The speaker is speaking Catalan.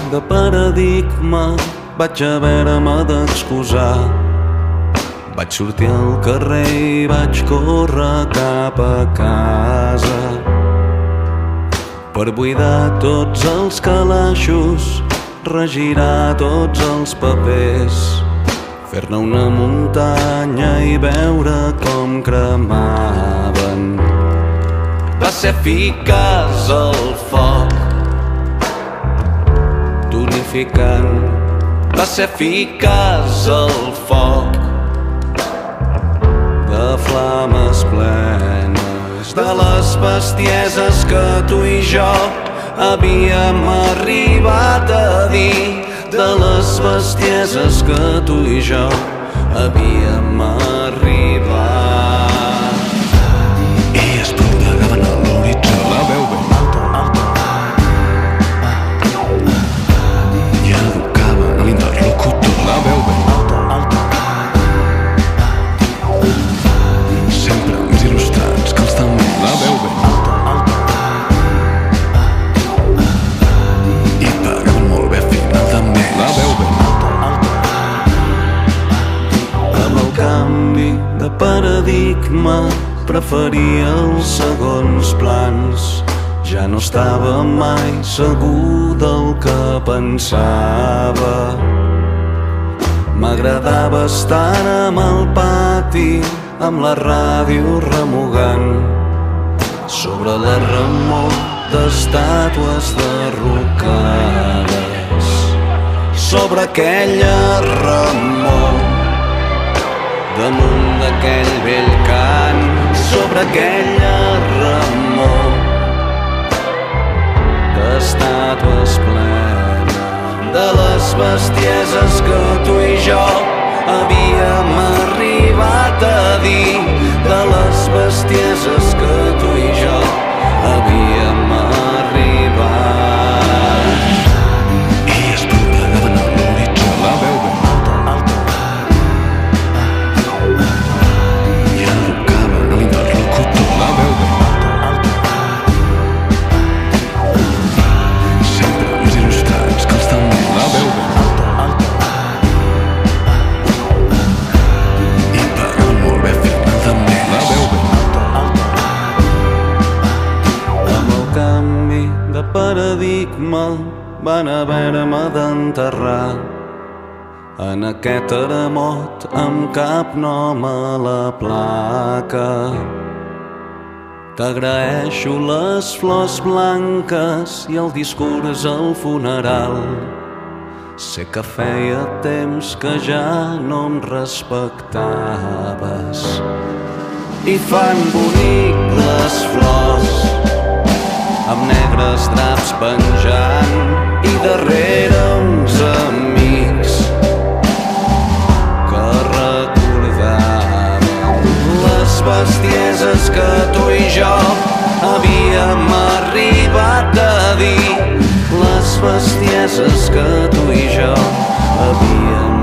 de paradigma, vaig haver-me d'excusar. Vaig sortir al carrer i vaig córrer cap a casa per buidar tots els calaixos, regirar tots els papers, fer-ne una muntanya i veure com cremaven. Va ser eficaç el foc, tonificant. Va ser eficaç el foc de flames plenes, de les bestieses que tu i jo havíem arribat a dir, de les bestieses que tu i jo havíem arribat. I es propegaven a l'horitzó, la veu ben alta, i educaven a l'interlocutor, la veu ben alta, sempre més il·lustrats que els d'almenys, la veu ben alta, i pagaven molt bé a final de mes, la veu ben alta. Amb el canvi de paradigma preferia els segons plans, ja no estava mai segur del que pensava. M'agradava estar amb el pati, amb la ràdio remugant sobre la remor d'estàtues derrocades, sobre aquella remor damunt d'aquell vell cant, sobre aquella remor d'estàtues plenes, de les bestieses que tu i jo havíem arribat a dir, de les bestieses que tu i jo havíem arribat. I es propegaven a l'horitzó, la veu ben alta, i educaven a l'interlocutor, la veu ben alta, sempre més il·lustrats que els d'almenys, la veu ben alta, i pagaven molt bé a final de mes, la veu ben alta. Amb el canvi de paradigma van haver-me d'enterrar en aquest terremot amb cap nom a la placa. T'agraeixo les flors blanques i el discurs al funeral. Sé que feia temps que ja no em respectaves i fan bonic les flors amb negres draps penjant i darrere uns amics que recordaven les bestieses que tu i jo havíem arribat a dir, les bestieses que tu i jo havíem